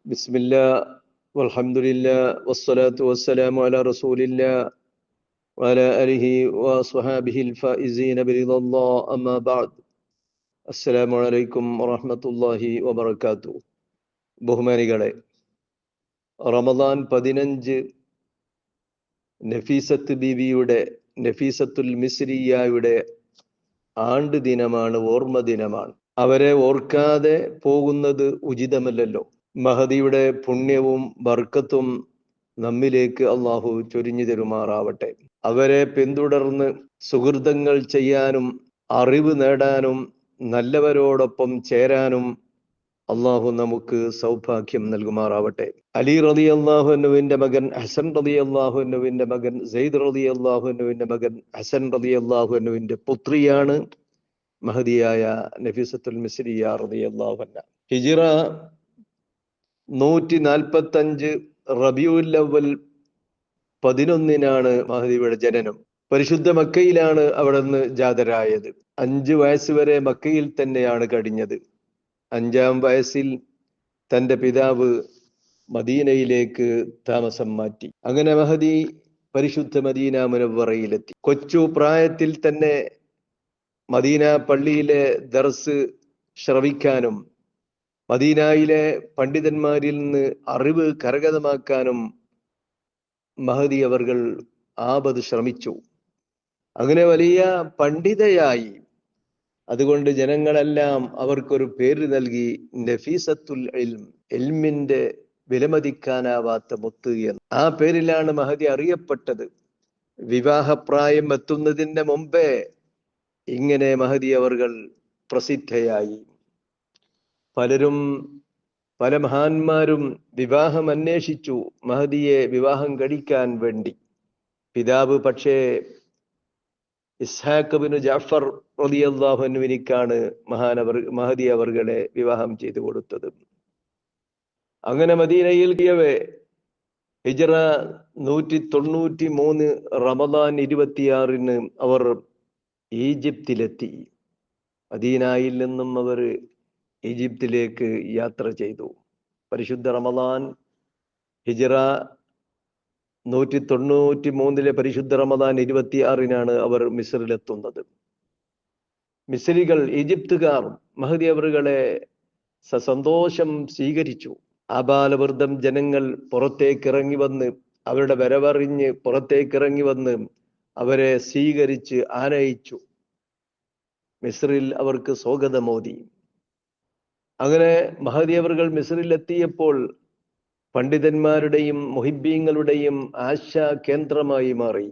ബിസ്മില്ലാ വൽഹംദുലില്ലാ വസ്സലാത്തു വസ്സലാമു അലാ റസൂലില്ലാ വഅലാ ആലിഹി വസ്വഹാബിഹിൽ ഫായിസീന ബിറിദല്ലാഹ് അമ്മാ ബഅദ്. അസ്സലാമു അലൈക്കും വറഹ്മത്തുള്ളാഹി വബറകാതുഹു. ബഹുമാനികളെ, റമദാൻ 15 നഫീസത്തുൽ മിസ്രിയ്യയുടെ ആണ്ട് ദിനമാണ്, ഓർമ്മ ദിനമാണ്. അവരെ ഓർക്കാതെ പോകുന്നത് ഉചിതമല്ലല്ലോ. മഹദിയുടെ പുണ്യവും ബർക്കത്തും നമ്മിലേക്ക് അള്ളാഹു ചൊരിഞ്ഞു തരുമാറാവട്ടെ. അവരെ പിന്തുടർന്ന് സുഹൃതങ്ങൾ ചെയ്യാനും അറിവ് നേടാനും നല്ലവരോടൊപ്പം ചേരാനും അള്ളാഹു നമുക്ക് സൗഭാഗ്യം നൽകുമാറാവട്ടെ. അലി റളിയല്ലാഹു അൻഹുവിന്റെ മകൻ ഹസൻ റളിയല്ലാഹു അൻഹുവിന്റെ മകൻ സെയ്ദ് റളിയല്ലാഹു അൻഹുവിന്റെ മകൻ ഹസൻ റളിയല്ലാഹു അൻഹുവിന്റെ പുത്രിയാണ് മഹദിയായ നഫീസത്തുൽ മിസ്രിയ്യ റളിയല്ലാഹു അൻഹ. ഹിജ്റ 145 റബീഉൽ അവ്വൽ 11 മഹദിയുടെ ജനനം. പരിശുദ്ധ മക്കയിലാണ് അവിടെ നിന്ന് ജാതരായത്. 5 വയസ്സ് വരെ മക്കയിൽ തന്നെയാണ് കഴിഞ്ഞത്. 5-ാം വയസ്സിൽ തന്റെ പിതാവ് മദീനയിലേക്ക് താമസം മാറ്റി. അങ്ങനെ മഹദി പരിശുദ്ധ മദീന മുനവ്വറയിലെത്തി. കൊച്ചു പ്രായത്തിൽ തന്നെ മദീന പള്ളിയിലെ ദർസ് ശ്രവിക്കാനും മദീനയിലെ പണ്ഡിതന്മാരിൽ നിന്ന് അറിവ് കരഗതമാക്കാനും മഹദി അവർകൾ ആപത് ശ്രമിച്ചു. അങ്ങനെ വലിയ പണ്ഡിതയായി. അതുകൊണ്ട് ജനങ്ങളെല്ലാം അവർക്കൊരു പേര് നൽകി, നഫീസത്തുൽ ഇൽം, ഇൽമിന്റെ വിലമതിക്കാനാവാത്ത മുത്ത് എന്ന്. ആ പേരിലാണ് മഹദി അറിയപ്പെട്ടത്. വിവാഹപ്രായം എത്തുന്നതിന്റെ മുമ്പേ ഇങ്ങനെ മഹദി അവർകൾ പ്രസിദ്ധയായി. പല മഹാന്മാരും വിവാഹം അന്വേഷിച്ചു മഹദിയെ വിവാഹം കഴിക്കാൻ വേണ്ടി. പിതാവ് പക്ഷേ ഇസ്ഹാഖ് ബിൻ ജഅഫർ റളിയല്ലാഹു അൻഹുവിനാണ് മഹദി അവർകളെ വിവാഹം ചെയ്തു കൊടുത്തത്. അങ്ങനെ മദീനയിൽ ഹിജ്റ 193 റമദാൻ 26 അവർ ഈജിപ്തിലെത്തി. മദീനയിൽ നിന്നും അവർ ഈജിപ്തിലേക്ക് യാത്ര ചെയ്തു. പരിശുദ്ധ റമദാൻ ഹിജ്റ 193 പരിശുദ്ധ റമദാൻ 26 അവർ മിസ്രിലെത്തുന്നത്. മിസ്രികൾ, ഈജിപ്തുകാർ മഹദി അവറുകളെ സസന്തോഷം സ്വീകരിച്ചു. ആബാലവൃദ്ധം ജനങ്ങൾ പുറത്തേക്കിറങ്ങി വന്ന്, അവരുടെ വരവറിഞ്ഞ് പുറത്തേക്കിറങ്ങി വന്ന് അവരെ സ്വീകരിച്ച് ആനയിച്ചു. മിസ്രിൽ അവർക്ക് സ്വാഗതമോദി. അങ്ങനെ മഹദി അവർകൾ മിസ്രിലെത്തിയപ്പോൾ പണ്ഡിതന്മാരുടെയും മുഹിബ്ബീങ്ങളുടെയും ആശാ കേന്ദ്രമായി മാറി.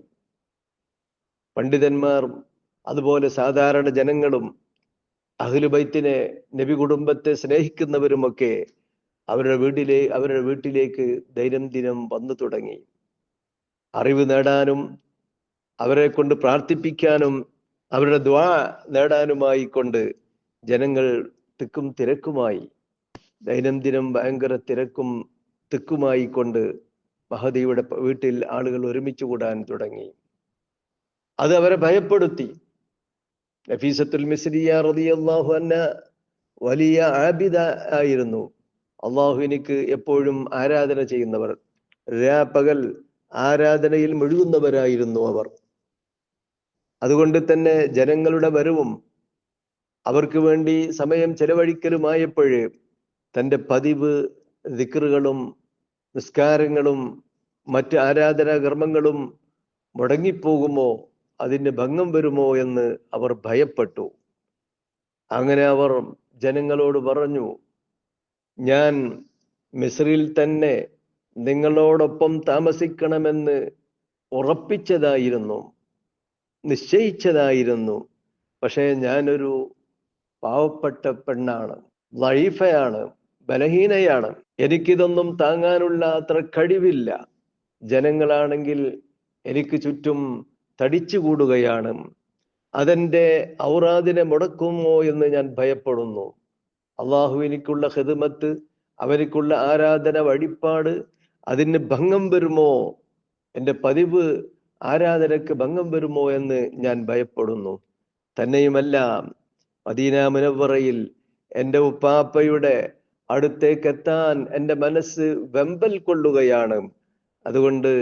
പണ്ഡിതന്മാർ, അതുപോലെ സാധാരണ ജനങ്ങളും അഹ്ലു ബൈത്തിനെ, നബി കുടുംബത്തെ സ്നേഹിക്കുന്നവരുമൊക്കെ അവരുടെ വീട്ടിലേക്ക് ദൈനംദിനം വന്നു തുടങ്ങി. അറിവ് നേടാനും അവരെ കൊണ്ട് പ്രാർത്ഥിപ്പിക്കാനും അവരുടെ ദുആ നേടാനുമായി കൊണ്ട് ജനങ്ങൾ തിക്കും തിരക്കുമായി. ദൈനംദിനം ഭയങ്കര തിരക്കും തിക്കുമായി കൊണ്ട് മഹദിയുടെ വീട്ടിൽ ആളുകൾ ഒരുമിച്ച് കൂടാൻ തുടങ്ങി. അത് അവരെ ഭയപ്പെടുത്തി. നഫീസത്തുൽ മിസ്രിയ്യ റളിയല്ലാഹു അൻഹ വലിയ ആബിദ ആയിരുന്നു. അള്ളാഹുവിനിക്ക് എപ്പോഴും ആരാധന ചെയ്യുന്നവർ, പകൽ ആരാധനയിൽ മുഴുകുന്നവരായിരുന്നു അവർ. അതുകൊണ്ട് തന്നെ ജനങ്ങളുടെ വരവും അവർക്ക് വേണ്ടി സമയം ചെലവഴിക്കലുമായപ്പോഴേ തൻ്റെ പതിവ് ദിക്റുകളും നിസ്കാരങ്ങളും മറ്റ് ആരാധനാ കർമ്മങ്ങളും മുടങ്ങിപ്പോകുമോ, അതിന് ഭംഗം വരുമോ എന്ന് അവർ ഭയപ്പെട്ടു. അങ്ങനെ അവർ ജനങ്ങളോട് പറഞ്ഞു, ഞാൻ മിസ്രിൽ തന്നെ നിങ്ങളോടൊപ്പം താമസിക്കണമെന്ന് ഉറപ്പിച്ചതായിരുന്നു, നിശ്ചയിച്ചതായിരുന്നു. പക്ഷേ ഞാനൊരു പാവപ്പെട്ട പെണ്ണാണ്, ലൈഫയാണ്, ബലഹീനയാണ്. എനിക്കിതൊന്നും താങ്ങാനുള്ള അത്ര കഴിവില്ല. ജനങ്ങളാണെങ്കിൽ എനിക്ക് ചുറ്റും തടിച്ചുകൂടുകയാണ്. അതെന്റെ ഔറാദിനെ മുടക്കുമോ എന്ന് ഞാൻ ഭയപ്പെടുന്നു. അള്ളാഹുവിനിക്കുള്ള ഖിദ്മത്ത്, അവനിക്കുള്ള ആരാധന, വഴിപാട്, അതിന് ഭംഗം വരുമോ, എൻ്റെ പതിവ് ആരാധനക്ക് ഭംഗം വരുമോ എന്ന് ഞാൻ ഭയപ്പെടുന്നു. തന്നെയുമല്ല, മദീന മുനവ്വറയിൽ എൻ്റെ ഉപ്പാപ്പയുടെ അടുത്തേക്കെത്താൻ എൻ്റെ മനസ്സ് വെമ്പൽ കൊള്ളുകയാണ്. അതുകൊണ്ട്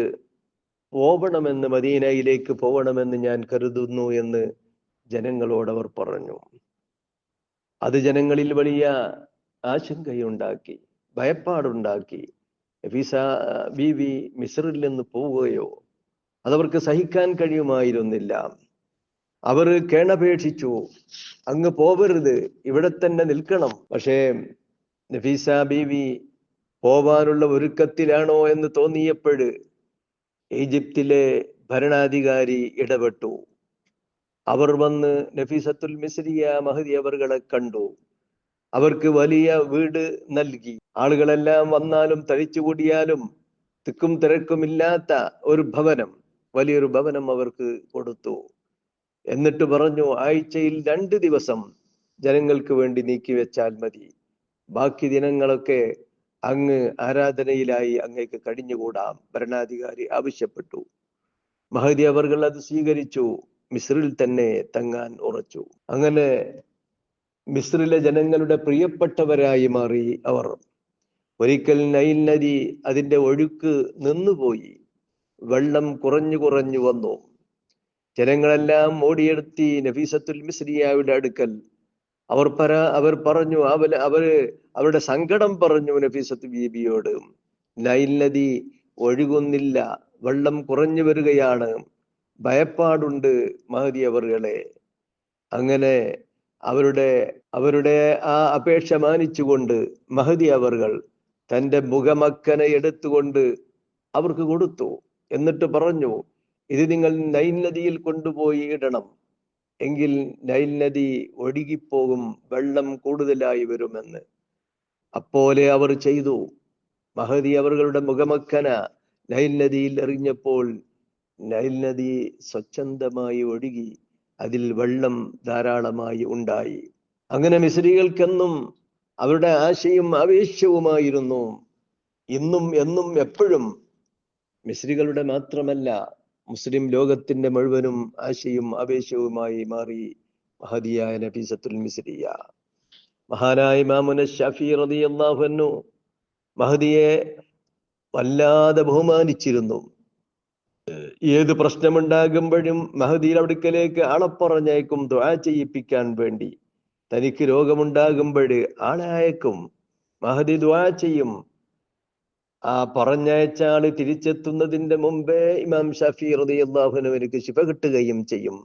പോവണമെന്ന്, മദീനയിലേക്ക് പോകണമെന്ന് ഞാൻ കരുതുന്നു എന്ന് ജനങ്ങളോട് അവർ പറഞ്ഞു. അത് ജനങ്ങളിൽ വലിയ ആശങ്കയുണ്ടാക്കി, ഭയപ്പാടുണ്ടാക്കി. നഫീസ ബീവി മിസ്രിൽ നിന്ന് പോവുകയോ അതവർക്ക് സഹിക്കാൻ കഴിയുമായിരുന്നില്ല. അവർ കേണപേക്ഷിച്ചു, അങ്ങ് പോവരുത്, ഇവിടെ തന്നെ നിൽക്കണം. പക്ഷേ നഫീസ ബീവി പോവാനുള്ള ഒരുക്കത്തിലാണോ എന്ന് തോന്നിയപ്പോൾ ഈജിപ്തിലെ ഭരണാധികാരി ഇടപെട്ടു. അവർ വന്ന് നഫീസത്തുൽ മിസ്രിയ മഹദി അവർകളെ കണ്ടു. അവർക്ക് വലിയ വീട് നൽകി. ആളുകളെല്ലാം വന്നാലും തഴിച്ചുകൂടിയാലും തിക്കും തിരക്കുമില്ലാത്ത ഒരു ഭവനം, വലിയൊരു ഭവനം അവർക്ക് കൊടുത്തു. എന്നിട്ട് പറഞ്ഞു, ആഴ്ചയിൽ 2 ദിവസം ജനങ്ങൾക്ക് വേണ്ടി നീക്കി വെച്ചാൽ മതി, ബാക്കി ദിനങ്ങളൊക്കെ അങ്ങ് ആരാധനയിലായി അങ്ങേക്ക് കഴിഞ്ഞുകൂടാം. ഭരണാധികാരി ആവശ്യപ്പെട്ടു. മഹദി അവർകൾ അത് സ്വീകരിച്ചു. മിസ്രിൽ തന്നെ തങ്ങാൻ ഉറച്ചു. അങ്ങനെ മിസ്രിലെ ജനങ്ങളുടെ പ്രിയപ്പെട്ടവരായി മാറി അവർ. ഒരിക്കൽ നൈൽ നദി അതിന്റെ ഒഴുക്ക് നിന്നുപോയി. വെള്ളം കുറഞ്ഞു വന്നു. ജനങ്ങളെല്ലാം ഓടിയെടുത്തി നഫീസത്തുൽ മിസ്രിയയുടെ അടുക്കൽ. അവർ പറഞ്ഞു, അവരുടെ സങ്കടം പറഞ്ഞു നഫീസത്ത് ബീബിയോട്. നൈൽ നദി ഒഴുകുന്നില്ല, വെള്ളം കുറഞ്ഞു വരികയാണ്, ഭയപ്പാടുണ്ട് മഹദി അവർകളെ. അങ്ങനെ അവരുടെ ആ അപേക്ഷ മാനിച്ചുകൊണ്ട് മഹദി അവർകൾ തൻ്റെ മുഖമക്കനെ എടുത്തുകൊണ്ട് അവർക്ക് കൊടുത്തു. എന്നിട്ട് പറഞ്ഞു, ഇത് നിങ്ങൾ നൈൽ നദിയിൽ കൊണ്ടുപോയി ഇടണം, എങ്കിൽ നൈൽ നദി ഒഴുകിപ്പോകും, വെള്ളം കൂടുതലായി വരുമെന്ന്. അപ്പോലെ അവർ ചെയ്തു. മഹദി അവர்களுടെ മുഖമക്കന നൈൽ നദിയിൽ എറിഞ്ഞപ്പോൾ നൈൽ നദി സ്വച്ഛന്തമായി ഒഴുകി, അതിൽ വെള്ളം ധാരാളമായി ഉണ്ടായി. അങ്ങനെ മിസ്രികൾക്കെന്നും അവരുടെ ആശയും ആവേശവുമായിരുന്നു. ഇന്നും എന്നും എപ്പോഴും മിസ്രികളുടെ മാത്രമല്ല, മുസ്ലിം ലോകത്തിന്റെ മുഴുവനും ആശയും ആവേശവുമായി മാറി മഹദിയായ നഫീസത്തുൽ മിസ്രിയ. മഹാനായ ഇമാമുന ശഫീ റളിയല്ലാഹു അൻഹു മഹദിയെ വല്ലാതെ ബഹുമാനിച്ചിരുന്നു. ഏത് പ്രശ്നമുണ്ടാകുമ്പോഴും മഹദിയുടെ അടുക്കലേക്ക് ആളെ പറഞ്ഞയക്കും ദുആ ചെയ്യിപ്പിക്കാൻ വേണ്ടി. തനിക്ക് രോഗമുണ്ടാകുമ്പോൾ ആളെ അയക്കും, മഹദി ദുആ ചെയ്യും. ആ പറഞ്ഞയച്ച ആള് തിരിച്ചെത്തുന്നതിന്റെ മുമ്പേ ഇമാം ഷഫീ റളിയല്ലാഹു അൻഹുവിന് ശിഫ കിട്ടുകയും ചെയ്യും.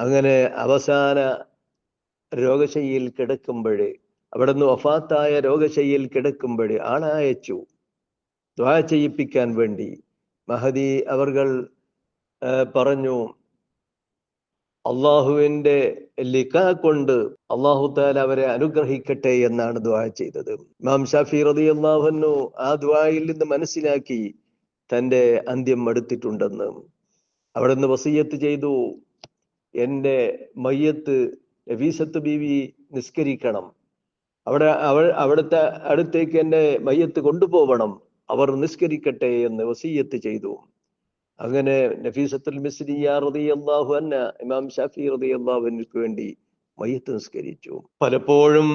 അങ്ങനെ അവസാന രോഗശയ്യയിൽ കിടക്കുമ്പോൾ, അവിടുന്ന് വഫാത്തായ രോഗശയ്യയിൽ കിടക്കുമ്പോൾ ആളെ അയച്ചു ദുആ ചെയ്യിപ്പിക്കാൻ വേണ്ടി. മഹദി അവർകൾ പറഞ്ഞു, അള്ളാഹുവിന്റെ ലിഖാ കൊണ്ട് അള്ളാഹു തആല അവരെ അനുഗ്രഹിക്കട്ടെ എന്നാണ് ദുആ ചെയ്തത്. ഇമാം ഷാഫി റളിയല്ലാഹു അൻഹു ആ ദുആയിൽ നിന്ന് മനസ്സിലാക്കി തന്റെ അന്ത്യം അടുത്തിട്ടുണ്ടെന്ന്. അവിടുന്ന് വസിയത്ത് ചെയ്തു, എൻ്റെ മയ്യത്ത് നഫീസത്ത് ബീവി നിസ്കരിക്കണം, അവിടുത്തെ അടുത്തേക്ക് എൻ്റെ മയ്യത്ത് കൊണ്ടുപോകണം, അവർ നിസ്കരിക്കട്ടെ എന്ന് വസിയത്ത് ചെയ്തു. അങ്ങനെ നഫീസത്തുൽ മിസ്രിയ റളിയല്ലാഹു അൻഹ ഇമാം ഷാഫി റളിയല്ലാഹു അൻഹുവിന് വേണ്ടി മയ്യത്ത് നിസ്കരിച്ചു. പലപ്പോഴും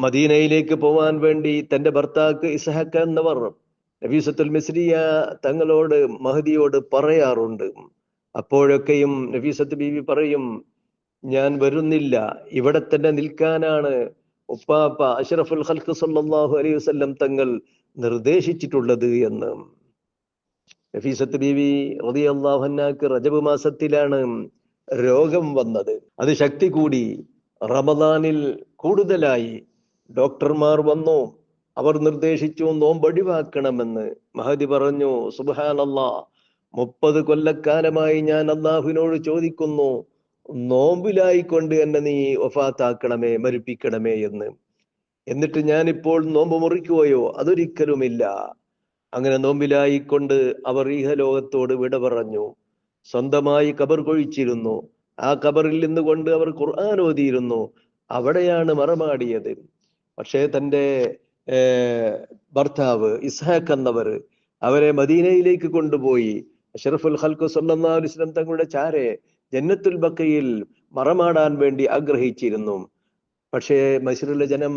മദീനയിലേക്ക് പോവാൻ വേണ്ടി തന്റെ ഭർത്താക്ക് ഇസ്ഹാഖ് എന്നവർ നഫീസത്തുൽ മിസ്രിയ തങ്ങളോട് മഹദിയോട് പറയാറുണ്ട്. അപ്പോഴൊക്കെയും നഫീസത്ത് ബീവി പറയും, ഞാൻ വരുന്നില്ല, ഇവിടെ തന്നെ നിൽക്കാനാണ് ഉപ്പാപ്പ അഷ്റഫുൽ ഖൽഖ് സല്ലല്ലാഹു അലൈഹി വസല്ലം തങ്ങൾ നിർദ്ദേശിച്ചിട്ടുള്ളത് എന്ന്. നഫീസത്ത് ബീവി റളിയല്ലാഹു അൻഹാക്ക് റജബ് മാസത്തിലാണ് രോഗം വന്നത്. അത് ശക്തി കൂടി, റമദാനിൽ കൂടുതലായി. ഡോക്ടർമാർ വന്നു, അവർ നിർദ്ദേശിച്ചു നോമ്പൊഴിവാക്കണമെന്ന്. മഹദി പറഞ്ഞു, സുബ്ഹാനല്ലാഹ്, 30 കൊല്ലക്കാലമായി ഞാൻ അള്ളാഹുവിനോട് ചോദിക്കുന്നു, നോമ്പിലായിക്കൊണ്ട് എന്നെ നീ വഫാത്താക്കണമേ, മരിപ്പിക്കണമേ എന്ന്. എന്നിട്ട് ഞാനിപ്പോൾ നോമ്പ് മുറിക്കുകയോ? അതൊരിക്കലുമില്ല. അങ്ങനെ നോമ്പിലായിക്കൊണ്ട് അവർ ഈഹലോകത്തോട് വിട പറഞ്ഞു. സ്വന്തമായി ഖബർ കൊഴിച്ചിരുന്നു. ആ ഖബറിൽ നിന്നുകൊണ്ട് അവർ ഖുർആൻ ഓതിയിരുന്നു. അവിടെയാണ് മറമാടിയത്. പക്ഷേ തൻ്റെ ഭർത്താവ് ഇസ്ഹാഖ് എന്നവർ അവരെ മദീനയിലേക്ക് കൊണ്ടുപോയി അഷ്റഫുൽ ഖൽഖ് സല്ലല്ലാഹു അലൈഹി വസല്ലം തങ്ങളുടെ ചാരെ ജന്നത്തുൽ ബഖയിൽ മറമാടാൻ വേണ്ടി ആഗ്രഹിച്ചിരുന്നു. പക്ഷേ മിസ്രിലെ ജനം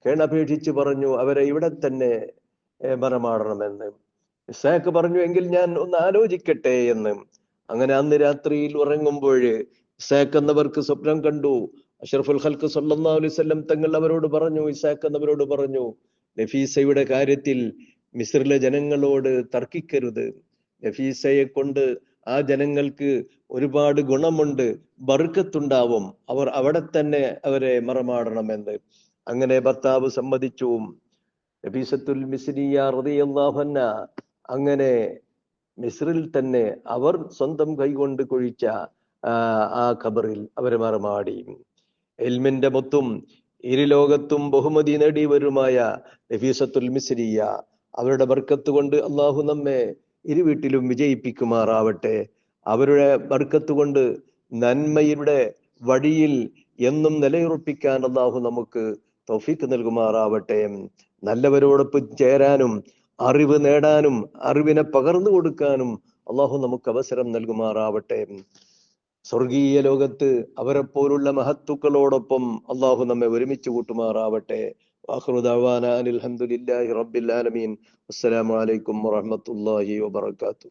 കേണപേക്ഷിച്ച് പറഞ്ഞു അവരെ ഇവിടെ തന്നെ മറമാടണമെന്ന്. ഇസ്ഹാഖ് പറഞ്ഞു എങ്കിൽ ഞാൻ ഒന്ന് ആലോചിക്കട്ടെ എന്ന്. അങ്ങനെ അന്ന് രാത്രിയിൽ ഉറങ്ങുമ്പോൾ ഇസ്ഹാഖ് എന്നവർക്ക് സ്വപ്നം കണ്ടു. അഷ്റഫുൽ ഖൽഖ് സല്ലല്ലാഹു അലൈഹി വസല്ലം തങ്ങൾ അവരോട് പറഞ്ഞു, ഇസ്ഹാഖ് എന്നവരോട് പറഞ്ഞു, നഫീസയുടെ കാര്യത്തിൽ മിസ്രിലെ ജനങ്ങളോട് തർക്കിക്കരുത്. നഫീസയെ കൊണ്ട് ആ ജനങ്ങൾക്ക് ഒരുപാട് ഗുണമുണ്ട്, ബർക്കത്തുണ്ടാവും, അവർ അവിടെ തന്നെ അവരെ മറമാടണമെന്ന്. അങ്ങനെ ഭർത്താവ് സമ്മതിച്ചു. നഫീസത്തുൽ മിസ്രിയ റളിയല്ലാഹു അൻഹ അങ്ങനെ മിസ്രിൽ തന്നെ അവർ സ്വന്തം കൈകൊണ്ട് കുഴിച്ച ആ ഖബറിൽ അവരെ മറമാടി. ഇൽമിന്റെ മൊത്തം ഇരുലോകത്തും ബഹുമതി നേടിയവരുമായ നഫീസത്തുൽ മിസ്രിയ, അവരുടെ ബർക്കത്ത് കൊണ്ട് അള്ളാഹു നമ്മെ ഇരുവീട്ടിലും വിജയിപ്പിക്കുമാറാവട്ടെ. അവരുടെ ബർക്കത്ത് കൊണ്ട് നന്മയുടെ വഴിയിൽ എന്നും നിലയുറപ്പിക്കാൻ അള്ളാഹു നമുക്ക് തൗഫീഖ് നൽകുമാറാവട്ടെ. നല്ലവരോടൊപ്പം ചേരാനും അറിവ് നേടാനും അറിവിനെ പകർന്നു കൊടുക്കാനും അള്ളാഹു നമുക്ക് അവസരം നൽകുമാറാവട്ടെ. സ്വർഗീയ ലോകത്ത് അവരെ പോലുള്ള മഹത്തുക്കളോടൊപ്പം അള്ളാഹു നമ്മെ ഒരുമിച്ച് കൂട്ടുമാറാവട്ടെ. ആഖിറു ദഅവാനാ അനിൽ ഹംദുലില്ലാഹി റബ്ബിൽ ആലമീൻ. അസ്സലാമു അലൈക്കും വറഹ്മത്തുള്ളാഹി വബറകാതുഹു.